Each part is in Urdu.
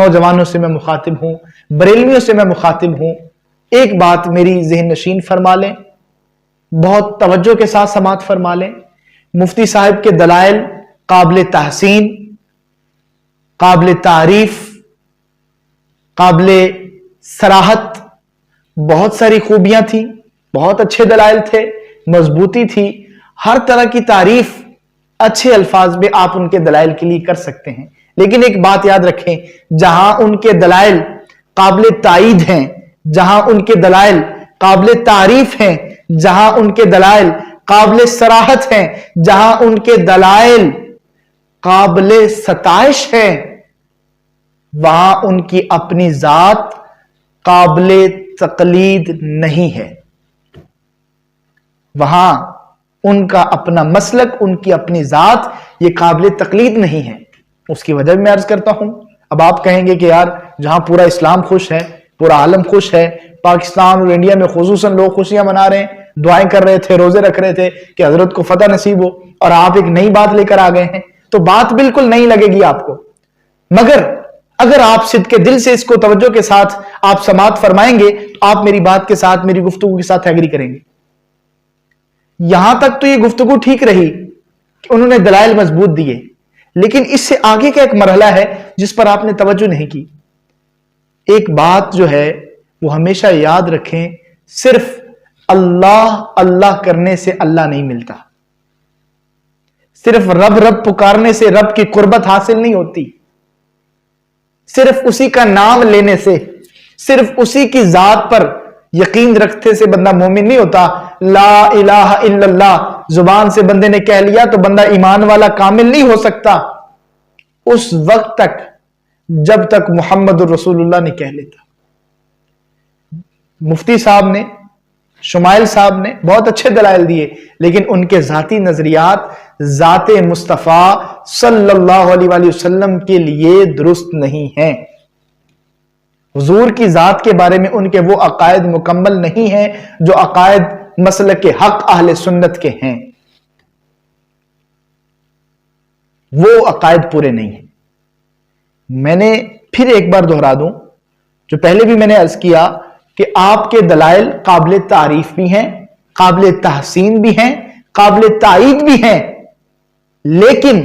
نوجوانوں سے میں مخاطب ہوں، بریلویوں سے میں مخاطب ہوں، ایک بات میری ذہن نشین فرما لیں، بہت توجہ کے ساتھ سماعت فرما لیں۔ مفتی صاحب کے دلائل قابل تحسین، قابل تعریف، قابل سراحت، بہت ساری خوبیاں تھیں، بہت اچھے دلائل تھے، مضبوطی تھی، ہر طرح کی تعریف اچھے الفاظ میں آپ ان کے دلائل کے لیے کر سکتے ہیں۔ لیکن ایک بات یاد رکھیں، جہاں ان کے دلائل قابل تائید ہیں، جہاں ان کے دلائل قابل تعریف ہیں، جہاں ان کے دلائل قابل سراحت ہیں، جہاں ان کے دلائل قابل ستائش ہیں، وہاں ان کی اپنی ذات قابل تقلید نہیں ہے۔ وہاں ان کا اپنا مسلک، ان کی اپنی ذات یہ قابل تقلید نہیں ہے۔ اس کی وجہ میں عرض کرتا ہوں۔ اب آپ کہیں گے کہ یار جہاں پورا اسلام خوش ہے، پورا عالم خوش ہے، پاکستان اور انڈیا میں خصوصاً لوگ خوشیاں منا رہے ہیں، دعائیں کر رہے تھے، روزے رکھ رہے تھے کہ حضرت کو فتح نصیب ہو، اور آپ ایک نئی بات لے کر آ گئے ہیں، تو بات بالکل نہیں لگے گی آپ کو۔ مگر اگر آپ صدق کے دل سے اس کو توجہ کے ساتھ آپ سماعت فرمائیں گے تو آپ میری بات کے ساتھ، میری گفتگو کے ساتھ ایگری کریں گے۔ یہاں تک تو یہ گفتگو ٹھیک رہی کہ انہوں نے دلائل مضبوط دیے، لیکن اس سے آگے کا ایک مرحلہ ہے جس پر آپ نے توجہ نہیں کی۔ ایک بات جو ہے وہ ہمیشہ یاد رکھیں، صرف اللہ اللہ کرنے سے اللہ نہیں ملتا، صرف رب رب پکارنے سے رب کی قربت حاصل نہیں ہوتی، صرف اسی کا نام لینے سے، صرف اسی کی ذات پر یقین رکھتے سے بندہ مومن نہیں ہوتا۔ لا الہ الا اللہ زبان سے بندے نے کہہ لیا تو بندہ ایمان والا کامل نہیں ہو سکتا اس وقت تک جب تک محمد الرسول اللہ نے کہہ لیتا۔ مفتی صاحب نے، شمائل صاحب نے بہت اچھے دلائل دیے، لیکن ان کے ذاتی نظریات ذات مصطفیٰ صلی اللہ علیہ وآلہ وسلم کے لیے درست نہیں ہیں۔ حضور کی ذات کے بارے میں ان کے وہ عقائد مکمل نہیں ہیں جو عقائد مسلک حق اہل سنت کے ہیں، وہ عقائد پورے نہیں ہیں۔ میں نے پھر ایک بار دہرا دوں جو پہلے بھی میں نے عرض کیا کہ آپ کے دلائل قابل تعریف بھی ہیں، قابل تحسین بھی ہیں، قابل تائید بھی ہیں، لیکن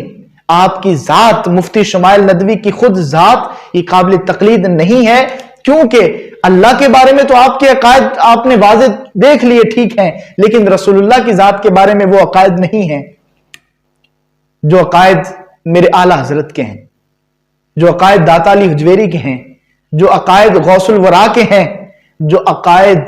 آپ کی ذات، مفتی شمائل ندوی کی خود ذات یہ قابل تقلید نہیں ہے، کیونکہ اللہ کے بارے میں تو آپ کے عقائد آپ نے واضح دیکھ لیے، ٹھیک ہیں، لیکن رسول اللہ کی ذات کے بارے میں وہ عقائد نہیں ہیں جو عقائد میرے اعلیٰ حضرت کے ہیں، جو عقائد داتا علی حجویری کے ہیں، جو عقائد غوث الورا کے ہیں، جو عقائد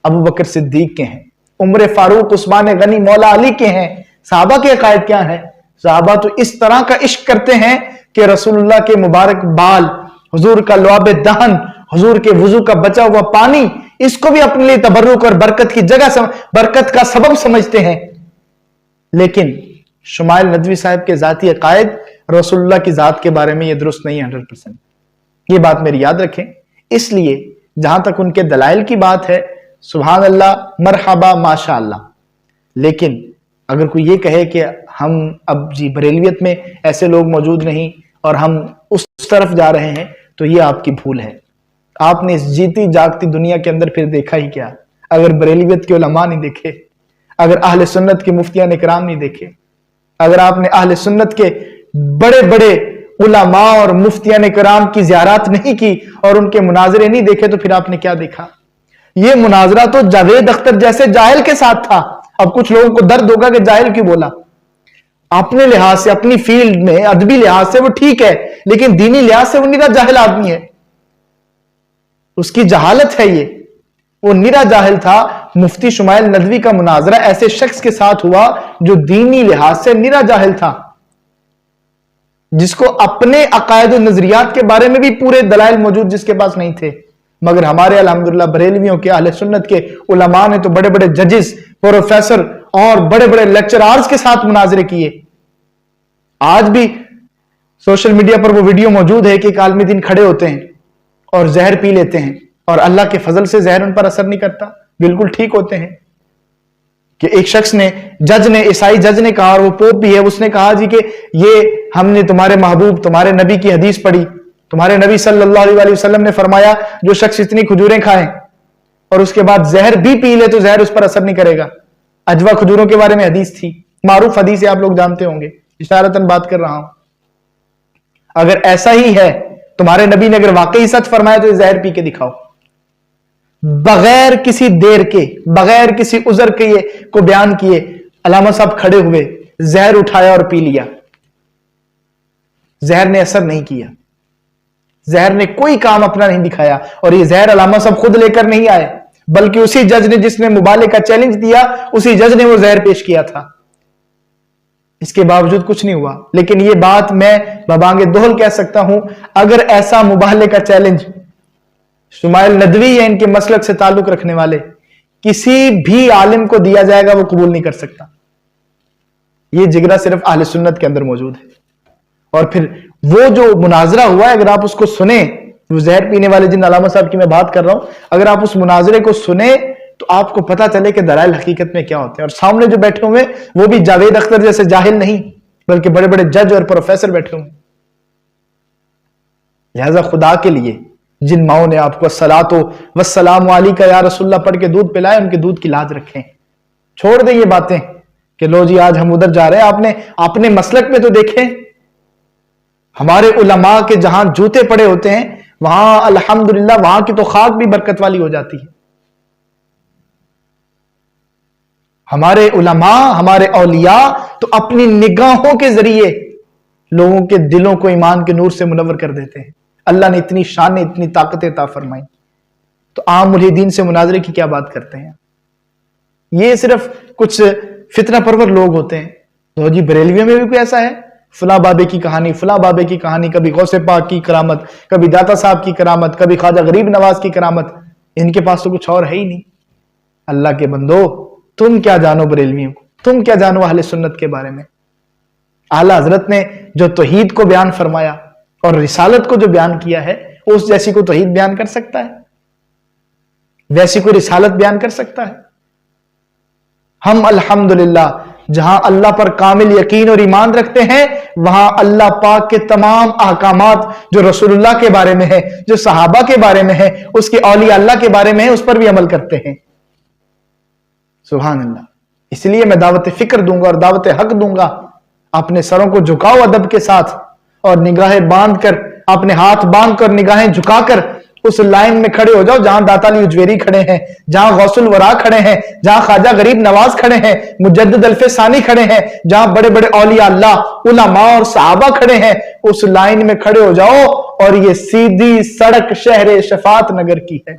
ابو بکر صدیق کے ہیں، عمر فاروق عثمان غنی مولا علی کے ہیں۔ صحابہ کے عقائد کیا ہیں؟ صحابہ تو اس طرح کا عشق کرتے ہیں کہ رسول اللہ کے مبارک بال، حضور کا لعاب دہن، حضور کے وضو کا بچا ہوا پانی، اس کو بھی اپنے لیے تبرک اور برکت کی جگہ، برکت کا سبب سمجھتے ہیں۔ لیکن شمائل ندوی صاحب کے ذاتی عقائد رسول اللہ کی ذات کے بارے میں یہ درست نہیں ہے 100%۔ یہ بات میری یاد رکھیں۔ اس لیے جہاں تک ان کے دلائل کی بات ہے، سبحان اللہ، مرحبا، ماشاء اللہ، لیکن اگر کوئی یہ کہے کہ ہم اب جی بریلویت میں ایسے لوگ موجود نہیں اور ہم اس طرف جا رہے ہیں، تو یہ آپ کی بھول ہے۔ آپ نے اس جیتی جاگتی دنیا کے اندر پھر دیکھا ہی کیا؟ اگر بریلویت کے علماء نہیں دیکھے، اگر اہل سنت کے مفتیان اکرام نہیں دیکھے، اگر آپ نے اہل سنت کے بڑے بڑے علماء اور مفتیان اکرام کی زیارات نہیں کی اور ان کے مناظرے نہیں دیکھے، تو پھر آپ نے کیا دیکھا؟ یہ مناظرہ تو جاوید اختر جیسے جاہل کے ساتھ تھا۔ اب کچھ لوگوں کو درد ہوگا کہ جاہل کیوں بولا؟ اپنے لحاظ سے، اپنی فیلڈ میں، ادبی لحاظ سے وہ ٹھیک ہے، لیکن دینی لحاظ سے وہ نیرا جاہل آدمی ہے، اس کی جہالت ہے، یہ وہ نیرا جاہل تھا۔ مفتی شمائل ندوی کا مناظرہ ایسے شخص کے ساتھ ہوا جو دینی لحاظ سے نیرا جاہل تھا، جس کو اپنے عقائد و نظریات کے بارے میں بھی پورے دلائل موجود جس کے پاس نہیں تھے۔ مگر ہمارے الحمدللہ بریلویوں کے، اہل سنت کے علماء نے تو بڑے بڑے ججز، پروفیسر اور بڑے بڑے لیکچرارز کے ساتھ مناظرے کیے۔ آج بھی سوشل میڈیا پر وہ ویڈیو موجود ہے کہ ایک عالم دین کھڑے ہوتے ہیں اور زہر پی لیتے ہیں، اور اللہ کے فضل سے زہر ان پر اثر نہیں کرتا، بالکل ٹھیک ہوتے ہیں۔ کہ ایک شخص نے، جج نے، عیسائی جج نے کہا، اور وہ پوپ بھی ہے، اس نے کہا جی کہ یہ ہم نے تمہارے محبوب، تمہارے نبی کی حدیث پڑھی تمہارے نبی صلی اللہ علیہ وسلم نے فرمایا جو شخص اتنی کھجوریں کھائیں اور اس کے بعد زہر بھی پی لے تو زہر اس پر اثر نہیں کرے گا. اجوا کھجوروں کے بارے میں حدیث تھی، معروف حدیث ہے، آپ لوگ جانتے ہوں گے، اشارتاً بات کر رہا ہوں. اگر ایسا ہی ہے، تمہارے نبی نے اگر واقعی سچ فرمایا تو یہ زہر پی کے دکھاؤ. بغیر کسی دیر کے، بغیر کسی عذر کے کو بیان کیے علامہ صاحب کھڑے ہوئے، زہر اٹھایا اور پی لیا. زہر نے اثر نہیں کیا، زہر نے کوئی کام اپنا نہیں دکھایا. اور یہ زہر علامہ صاحب خود لے کر نہیں آئے، بلکہ اسی جج نے جس نے مبالغے کا چیلنج دیا، اسی جج نے وہ زہر پیش کیا تھا. اس کے باوجود کچھ نہیں ہوا. لیکن یہ بات میں ببانگ دوہل کہہ سکتا ہوں، اگر ایسا مبالغے کا چیلنج شمائل ندوی یا ان کے مسلک سے تعلق رکھنے والے کسی بھی عالم کو دیا جائے گا، وہ قبول نہیں کر سکتا. یہ جگرہ صرف اہل سنت کے اندر موجود ہے. اور پھر وہ جو مناظرہ ہوا ہے، اگر آپ اس کو سنیں، وہ زہر پینے والے جن علامہ صاحب کی میں بات کر رہا ہوں، اگر آپ اس مناظرے کو سنیں تو آپ کو پتا چلے کہ دلائل حقیقت میں کیا ہوتے ہیں. اور سامنے جو بیٹھے ہوئے وہ بھی جاوید اختر جیسے جاہل نہیں، بلکہ بڑے بڑے جج اور پروفیسر بیٹھے ہوئے. لہذا خدا کے لیے جن ماؤں نے آپ کو الصلاۃ والسلام علیکہ یا رسول اللہ پڑھ کے دودھ پلائے، ان کے دودھ کی لاج رکھیں. چھوڑ دیں یہ باتیں کہ لو جی آج ہم ادھر جا رہے ہیں. آپ نے اپنے مسلک میں تو دیکھیں، ہمارے علماء کے جہاں جوتے پڑے ہوتے ہیں وہاں الحمدللہ وہاں کی تو خاک بھی برکت والی ہو جاتی ہے. ہمارے علماء، ہمارے اولیاء تو اپنی نگاہوں کے ذریعے لوگوں کے دلوں کو ایمان کے نور سے منور کر دیتے ہیں. اللہ نے اتنی شان، اتنی طاقت عطا فرمائی. تو عام ملحدین سے مناظرے کی کیا بات کرتے ہیں؟ یہ صرف کچھ فتنہ پرور لوگ ہوتے ہیں. تو جی بریلویوں میں بھی کوئی ایسا ہے، فلاں بابے کی کہانی، فلاں بابے کی کہانی، کبھی غوث پاک کی کرامت، کبھی داتا صاحب کی کرامت، کبھی خواجہ غریب نواز کی کرامت. ان کے پاس تو کچھ اور ہے ہی نہیں. اللہ کے بندو، تم کیا جانو بریلویوں کو، تم کیا جانو اہل سنت کے بارے میں؟ اعلیٰ حضرت نے جو توحید کو بیان فرمایا اور رسالت کو جو بیان کیا ہے، اس جیسی کو توحید بیان کر سکتا ہے؟ ویسی کوئی رسالت بیان کر سکتا ہے؟ ہم الحمدللہ جہاں اللہ پر کامل یقین اور ایمان رکھتے ہیں، وہاں اللہ پاک کے تمام احکامات جو رسول اللہ کے بارے میں ہے، جو صحابہ کے بارے میں ہے، اس کے اولیاء اللہ کے بارے میں ہے، اس پر بھی عمل کرتے ہیں. سبحان اللہ. اس لیے میں دعوت فکر دوں گا اور دعوت حق دوں گا. اپنے سروں کو جھکاؤ ادب کے ساتھ، اور نگاہیں باندھ کر، اپنے ہاتھ باندھ کر نگاہیں جھکا کر اس لائن میں کھڑے ہو جاؤ جہاں داتا علی اجویری کھڑے ہیں، جہاں غوث الورا کھڑے ہیں، جہاں خواجہ غریب نواز کھڑے ہیں، مجدد الف ثانی کھڑے ہیں، جہاں بڑے بڑے اولیاء اللہ، علماء اور صحابہ کھڑے ہیں. اس لائن میں کھڑے ہو جاؤ. اور یہ سیدھی سڑک شہر شفاعت نگر کی ہے.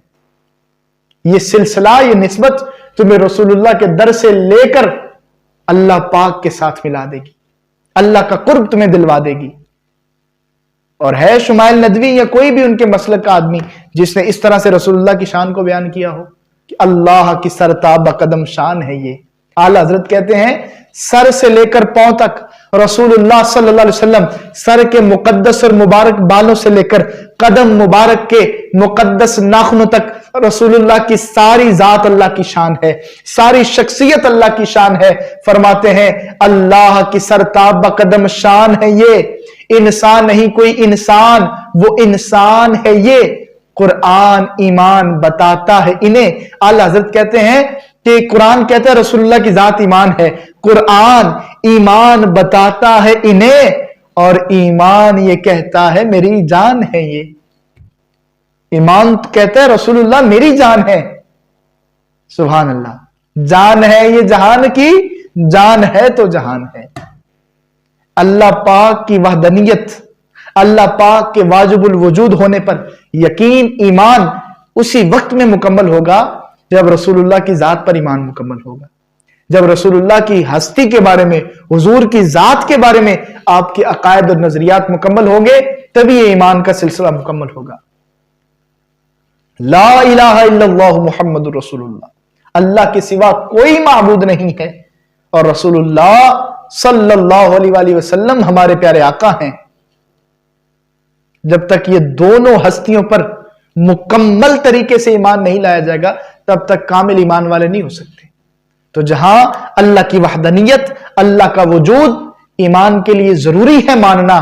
یہ سلسلہ، یہ نسبت تمہیں رسول اللہ کے در سے لے کر اللہ پاک کے ساتھ ملا دے گی، اللہ کا قرب تمہیں دلوا دے گی. اور ہے شمائل ندوی یا کوئی بھی ان کے مسلک کا آدمی جس نے اس طرح سے رسول اللہ کی شان کو بیان کیا ہو کہ اللہ کی سرتاب قدم شان ہے یہ. اعلیٰ حضرت کہتے ہیں سر سے لے کر پاؤں تک رسول اللہ صلی اللہ علیہ وسلم، سر کے مقدس اور مبارک بالوں سے لے کر قدم مبارک کے مقدس ناخنوں تک رسول اللہ کی ساری ذات اللہ کی شان ہے، ساری شخصیت اللہ کی شان ہے. فرماتے ہیں اللہ کی سرتاب قدم شان ہے یہ، انسان نہیں کوئی انسان، وہ انسان ہے یہ. قرآن ایمان بتاتا ہے انہیں. اعلیٰ حضرت کہتے ہیں کہ قرآن کہتا ہے رسول اللہ کی ذات ایمان ہے، قرآن ایمان بتاتا ہے انہیں، اور ایمان یہ کہتا ہے میری جان ہے یہ. ایمان کہتا ہے رسول اللہ میری جان ہے. سبحان اللہ. جان ہے یہ جہان کی، جان ہے تو جہان ہے. اللہ پاک کی وحدانیت، اللہ پاک کے واجب الوجود ہونے پر یقین، ایمان اسی وقت میں مکمل ہوگا جب رسول اللہ کی ذات پر ایمان مکمل ہوگا، جب رسول اللہ کی ہستی کے بارے میں، حضور کی ذات کے بارے میں آپ کے عقائد اور نظریات مکمل ہوں گے، تبھی یہ ایمان کا سلسلہ مکمل ہوگا. لا الہ الا اللہ محمد رسول اللہ، اللہ کے سوا کوئی معبود نہیں ہے، اور رسول اللہ صلی اللہ علیہ وآلہ وسلم ہمارے پیارے آقا ہیں. جب تک یہ دونوں ہستیوں پر مکمل طریقے سے ایمان نہیں لایا جائے گا، تب تک کامل ایمان والے نہیں ہو سکتے. تو جہاں اللہ کی وحدانیت، اللہ کا وجود ایمان کے لیے ضروری ہے ماننا،